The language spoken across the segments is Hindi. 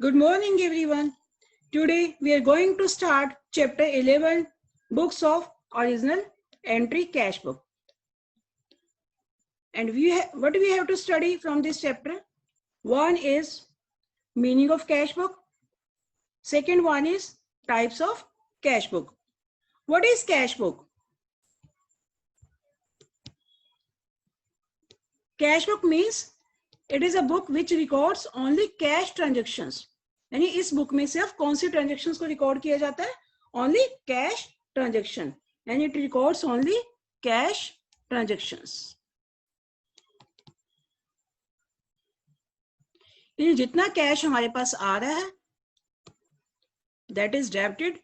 Good morning, everyone. Today we are going to start chapter 11, Books of Original Entry Cash Book. And what do we have to study from this chapter? One is meaning of cash book. Second one is types of cash book. What is cash book? Cash book means it is a book which records only cash transactions. यानी इस बुक में सिर्फ कौन सी ट्रांजेक्शन्स को रिकॉर्ड किया जाता है? ओनली कैश ट्रांजेक्शन, यानी it records only cash transactions. जितना कैश हमारे पास आ रहा है दैट इज डेबिटेड.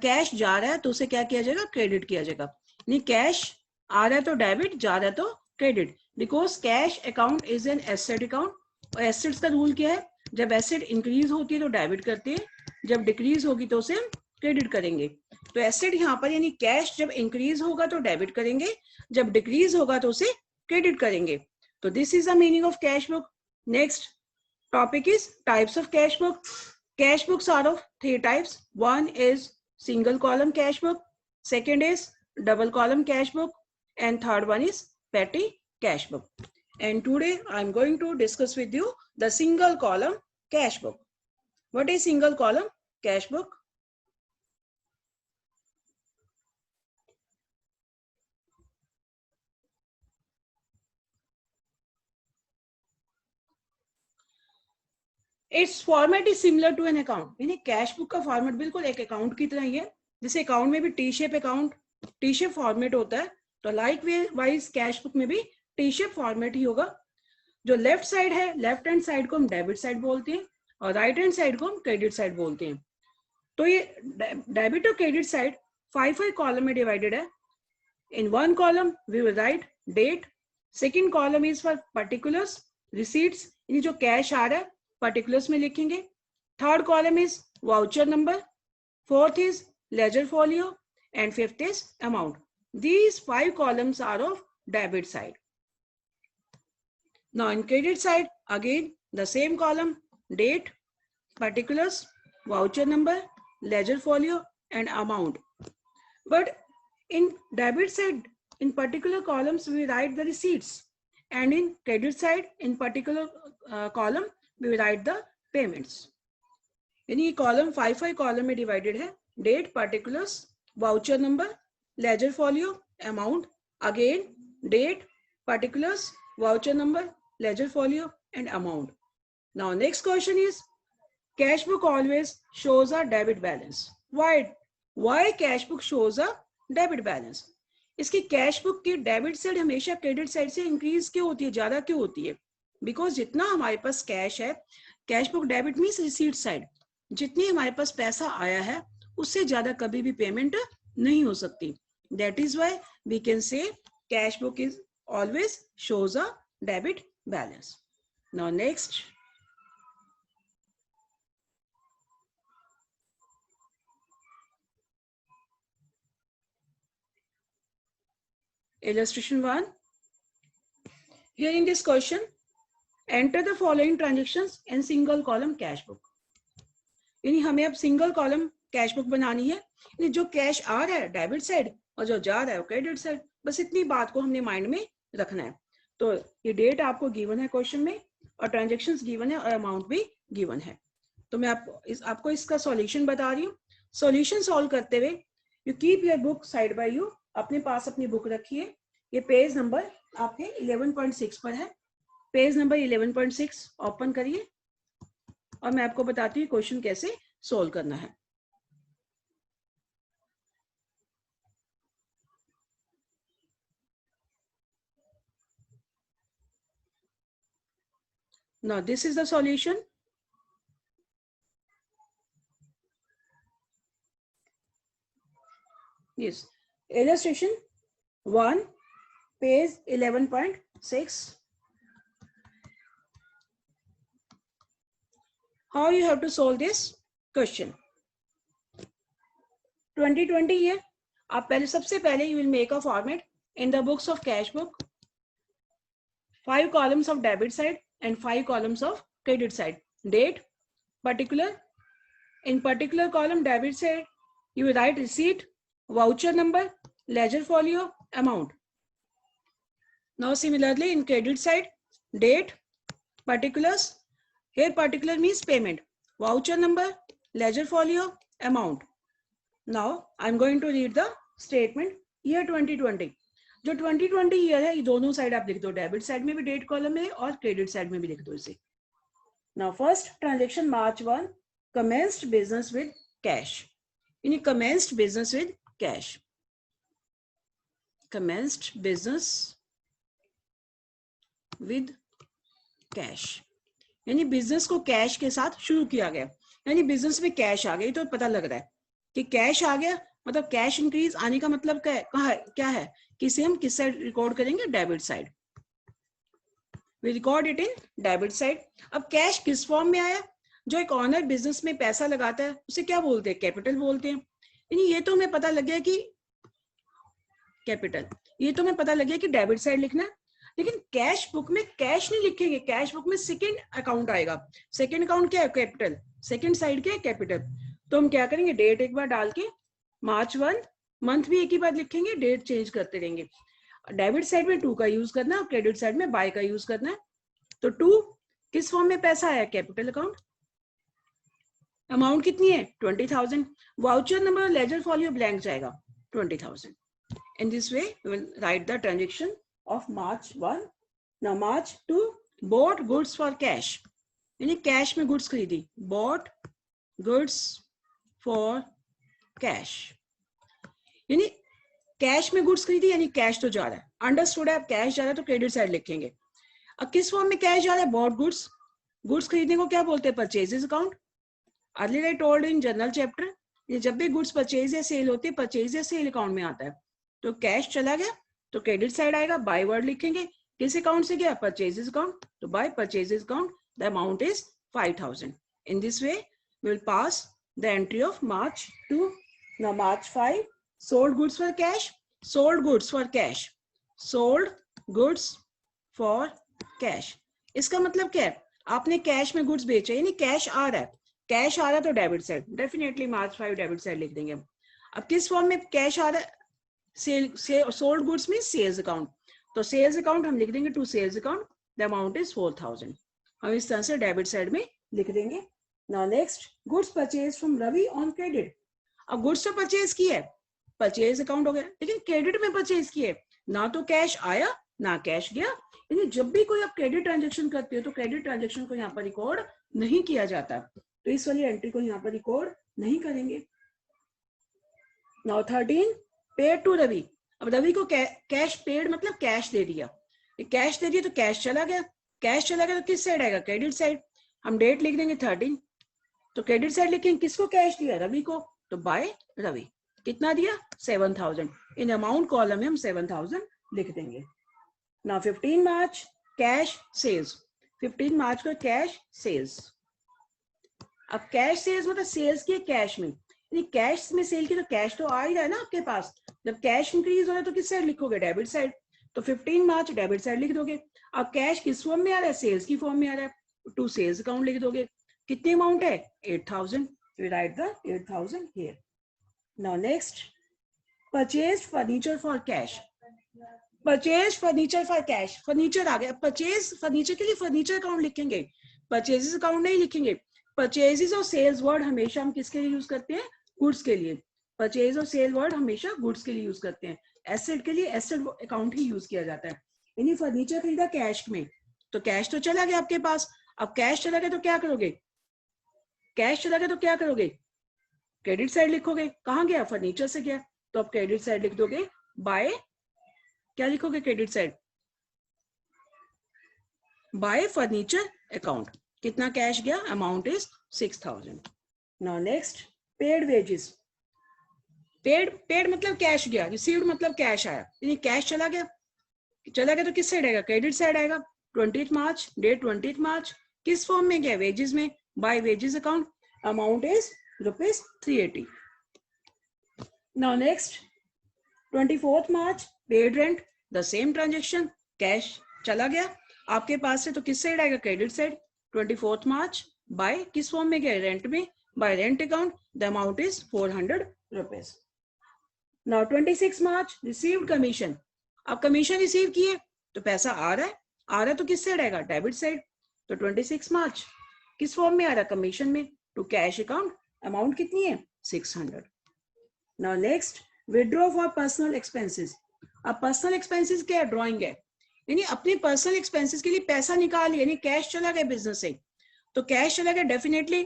कैश जा रहा है तो उसे क्या किया जाएगा? क्रेडिट किया जाएगा. यानी कैश आ रहा है तो डेबिट, जा रहा है तो credit. Because cash account is an asset account. और एसेट्स का रूल क्या है? जब एसेट इंक्रीज होती है तो डेबिट करते हैं, जब डिक्रीज होगी तो उसे क्रेडिट करेंगे. तो एसेट यहाँ पर यानी कैश जब इंक्रीज होगा तो डेबिट करेंगे, जब डिक्रीज होगा तो उसे क्रेडिट करेंगे. तो this is the meaning of cash book. Next topic is types of cash book. Cash books are of three types. One is single column cash book, second is double column cash book, and third one is petty cash book. And today I am going to discuss with you the single column cash book. What is single column cash book? It's format is similar to an account. यानी कैश बुक का फॉर्मेट बिल्कुल एक अकाउंट की तरह ही है. जैसे अकाउंट में भी T shape account, T shape format होता है, तो लाइक वाइज कैश बुक में भी टी शेप फॉर्मेट ही होगा. जो लेफ्ट साइड है, लेफ्ट हैंड साइड को हम डेबिट साइड बोलते हैं और राइट हैंड साइड को हम क्रेडिट साइड बोलते हैं. तो ये डेबिट और क्रेडिट साइड 5 कॉलम में डिवाइडेड है. In one column we will write date. Second column is for particulars, receipts, यानी जो कैश आ रहा है पर्टिकुलर्स में लिखेंगे. Third column is voucher number, fourth is ledger folio, and fifth is amount. These 5 columns are of debit side. Now in credit side, again the same column, date, particulars, voucher number, ledger folio, and amount. But in debit side, in particular columns we write the receipts, and in credit side, in particular column we write the payments. यानी ये कॉलम 5 कॉलम में डिवाइडेड है. Date, particulars, voucher number, ledger folio, amount. Again date, particulars, voucher number, ledger folio, and amount. Now next question is cash book always shows a debit balance. Why cash book shows a debit balance? इसकी कैश बुक की डेबिट साइड हमेशा क्रेडिट साइड से इंक्रीज क्यों होती है, ज्यादा क्यों होती है? बिकॉज जितना हमारे पास कैश है, cash book debit means receipt side, जितनी हमारे पास पैसा आया है उससे ज्यादा कभी भी पेमेंट नहीं हो सकती. That is why we can say cash book is always shows a debit balance. Now next, illustration 1. Here in this question, enter the following transactions in single column cash book. यानी हमें अब सिंगल कॉलम कैश बुक बनानी है. यानी जो कैश आ रहा है डेबिट साइड और जो जा रहा है क्रेडिट साइड, बस इतनी बात को हमने माइंड में रखना है. तो ये डेट आपको गिवन है क्वेश्चन में, और ट्रांजेक्शन्स गिवन है, और अमाउंट भी गिवन है. तो मैं आपको इसका सॉल्यूशन बता रही हूँ. सॉल्यूशन सॉल्व करते हुए you keep your book side by you. अपने पास अपनी बुक रखिए. ये पेज नंबर आपके 11.6 पर है. पेज नंबर 11.6 ओपन करिए और मैं आपको बताती हूँ क्वेश्चन कैसे सोल्व करना है. Now this is the solution. Yes, illustration 1, page 11.6. How you have to solve this question? 2020 year. आप पहले सबसे पहले you will make a format in the books of cash book. 5 columns of debit side and 5 columns of credit side. Date, particular. In particular column, debit side, you will write receipt, voucher number, ledger folio, amount. Now similarly in credit side, date, particulars. Here particular means payment, voucher number, ledger folio, amount. Now I'm going to read the statement. Year 2020. जो 2020 ईयर है, ये दोनों साइड आप लिख दो, डेबिट साइड में भी डेट कॉलम में और क्रेडिट साइड में भी लिख दो इसे. Now first transaction March 1, commenced business with cash. यानी commenced business with cash. Commenced business with cash. यानी बिजनेस को कैश के साथ शुरू किया गया, यानी बिजनेस में कैश आ गई. तो पता लग रहा है कि कैश आ गया, मतलब कैश इंक्रीज आने का मतलब क्या है कि इसे हम किस साइड रिकॉर्ड करेंगे, debit side. We record it in debit side. अब कैश किस फॉर्म में आया? जो एक ऑनर बिजनेस में पैसा लगाता है उसे क्या बोलते हैं? कैपिटल बोलते हैं. यानी ये तो हमें पता लग गया कि कैपिटल, ये तो हमें पता लग गया कि डेबिट साइड लिखना है. लेकिन कैश बुक में कैश नहीं लिखेंगे, कैश बुक में सेकंड अकाउंट आएगा. सेकंड अकाउंट क्या है? कैपिटल. सेकंड साइड क्या है? कैपिटल. तो हम क्या करेंगे, डेट एक बार डाल के March 1, मंथ भी एक ही बार लिखेंगे, डेट चेंज करते रहेंगे. डेबिट साइड में 2 का यूज करना है और क्रेडिट साइड में बाय का यूज करना है. तो 2 किस फॉर्म में पैसा आया? Capital account. अमाउंट कितनी है? 20,000. Voucher number ledger folio blank जाएगा, 20,000. In this way we will write the transaction of March 1. Now March 2, bought goods for cash. यानी कैश में गुड्स खरीदी, bought goods for कैश. यानी कैश में गुड्स खरीदी, यानी कैश तो जा रहा है. अंडरस्टूड है? अब कैश जा रहा है तो क्रेडिट साइड लिखेंगे. अब किस फॉर्म में कैश जा रहा है? Bought goods. गुड्स खरीदने को क्या बोलते हैं? Purchases account. Earlier I told in general chapter, ये जब भी गुड्स परचेज या सेल होती है, परचेज या सेल अकाउंट में आता है. तो कैश चला गया तो क्रेडिट साइड आएगा, बाय वर्ड लिखेंगे. किस अकाउंट से गया? Purchases account. तो by purchases account the amount is 5,000. In this way we will pass the entry of March 2. Now March 5, sold goods for cash. Sold goods for cash. Sold goods for cash. इसका मतलब क्या है? आपने कैश में गुड्स बेचे, यानी कैश आ रहा है. कैश आ रहा है तो debit side, definitely March 5 debit side लिख देंगे. अब किस फॉर्म में कैश आ रहा है? सोल्ड गुड्स में सेल्स अकाउंट. तो सेल्स अकाउंट हम लिख देंगे to sales account. The amount is 4,000. हम इस तरह से डेबिट साइड में लिख देंगे. Now next, goods purchase from Ravi on credit. अब गुड्स तो परचेज की है, परचेज अकाउंट हो गया, लेकिन क्रेडिट में परचेज की है, ना तो कैश आया ना कैश गया. यानी जब भी कोई आप क्रेडिट ट्रांजेक्शन करते हो तो क्रेडिट ट्रांजेक्शन को यहाँ पर रिकॉर्ड नहीं किया जाता, तो इस वाली एंट्री को यहाँ पर रिकॉर्ड नहीं करेंगे. Now 13, paid to Ravi. अब रवि को कैश पेड मतलब कैश दे दिया. कैश दे दिया तो कैश चला गया. कैश चला गया तो किस साइड आएगा? Credit side. हम डेट लिख देंगे 13. तो क्रेडिट साइड लिखेंगे किसको कैश दिया? रवि को. तो बाय रवि. कितना दिया? 7,000. इन अमाउंट कॉलम में हम 7,000 लिख देंगे. नाउ 15 मार्च, कैश सेल्स. 15 मार्च को कैश सेल्स. अब कैश सेल्स मतलब सेल्स की कैश में, यानी कैश में सेल की, तो कैश तो आ ही रहा है ना आपके पास. जब कैश इंक्रीज हो रहा है तो किस साइड लिखोगे? Debit side. तो 15 मार्च डेबिट साइड लिख दोगे. अब कैश किस फॉर्म में आ रहा है? सेल्स की फॉर्म में आ रहा है, टू सेल्स अकाउंट लिख दोगे. कितनी अमाउंट है? 8,000. We write the 8,000 here. Now next, purchased furniture for cash. Purchased furniture for cash. Furniture आ गया. परचेज फर्नीचर के लिए फर्नीचर अकाउंट लिखेंगे, परचेजेस अकाउंट नहीं लिखेंगे. परचेजेस और सेल्स वर्ड हमेशा हम किसके लिए यूज करते हैं? गुड्स के लिए. परचेज और सेल वर्ड हमेशा गुड्स के लिए यूज करते हैं. एसेट के लिए एसेट अकाउंट ही यूज किया जाता है. यानी फर्नीचर खरीदा कैश में, तो कैश तो चला गया आपके पास. अब कैश चला गया तो क्या करोगे? कैश चला गया तो क्या करोगे? क्रेडिट साइड लिखोगे. कहां गया? फर्नीचर से गया, तो आप क्रेडिट साइड लिख दोगे. बाय क्या लिखोगे? Credit side by furniture account. कितना कैश गया? Amount is 6,000. Now next, paid wages. Paid मतलब कैश गया, रिसीव्ड मतलब कैश आया. यानी कैश चला गया तो किस साइड आएगा? क्रेडिट साइड आएगा. 20 मार्च, डेट 20 मार्च. किस फॉर्म में गया? वेजेस में. By wages account. Amount is ₹380. Now next, 24 March, paid rent. The same transaction. Cash चला गया आपके पास से तो किस साइड आएगा? Credit side. 24 मार्च बाय किस फॉर्म में गया, रेंट में, by rent account, the amount is 400 rupees. Now 26 March received commission. अब कमीशन रिसीव किए तो पैसा आ रहा है तो किस साइड आएगा, डेबिट साइड. तो 26 मार्च किस फॉर्म में आ रहा है, कमीशन में, टू कैश अकाउंट, अमाउंट कितनी है 600. Now next withdraw for personal expenses. अब पर्सनल एक्सपेंसेस क्या है, ड्रॉइंग है, यानी अपने पर्सनल एक्सपेंसेस के लिए पैसा निकाल, यानी कैश चला गया बिजनेस से, तो कैश चला गया, डेफिनेटली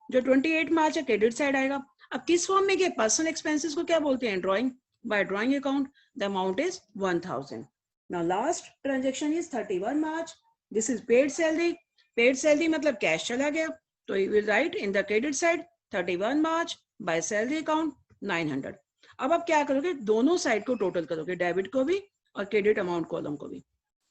जो 28 मार्च है क्रेडिट साइड आएगा. अब किस फॉर्म में गया, पर्सनल एक्सपेंसेस को क्या बोलते हैं, drawing, bye drawing account, the amount is 1000. Now last transaction is 31 March, this is paid salary. Paid salary मतलब कैश चला गया, तो you will write in the credit side 31 March by salary account 900. अब आप क्या करोगे, दोनों साइड को टोटल करोगे, डेबिट को भी और क्रेडिट अमाउंट कॉलम को भी.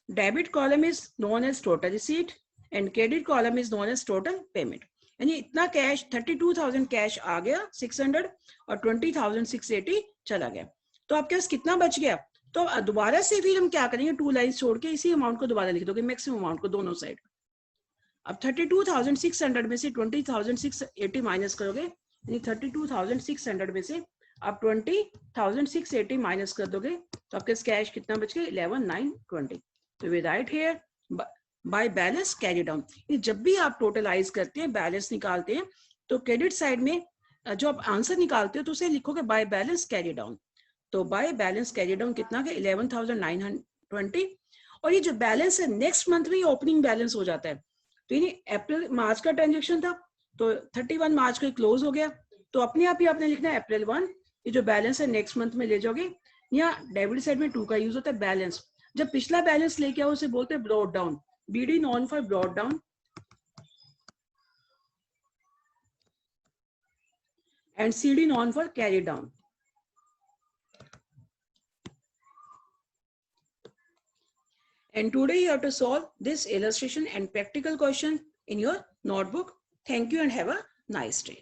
Debit column is known as total receipt and credit column is known as total payment. यानी इतना कैश 32,000 कैश आ गया 600 और 20,680 चला गया. तो आपके पास कितना बच गया, तो दोबारा से फिर हम क्या करेंगे, 2 लाइन्स छोड़ के इसी अमाउंट को दोबारा लिख दोगे, मैक्सिमम अमाउंट को दोनों साइड. अब 32,600 में से 20,680 माइनस करोगे, यानी 32,600 में से आप 20,680 माइनस कर दोगे, तो आपके कैश कितना बच गया 11,920. तो we write here by balance carry down. जब भी आप टोटलाइज करते हैं, बैलेंस निकालते हैं, तो क्रेडिट साइड में जो आप आंसर निकालते हो तो उसे लिखोगे बाय बैलेंस कैरी डाउन. तो बाय बैलेंस कैरी डाउन कितना गया 11,920. और ये जो बैलेंस है नेक्स्ट मंथ में ओपनिंग बैलेंस हो जाता है. तो यानी अप्रैल मार्च का ट्रांजेक्शन था, तो 31 मार्च को क्लोज हो गया, तो अपने आप ही आपने लिखना है अप्रैल 1. ये जो बैलेंस है नेक्स्ट मंथ में ले जाओगे. यहाँ डेबिट साइड में 2 का यूज होता है, बैलेंस. जब पिछला बैलेंस लेके आओ उसे बोलते हैं brought down. BD known for brought down and CD known for carried down. And today you have to solve this illustration and practical question in your notebook. Thank you and have a nice day.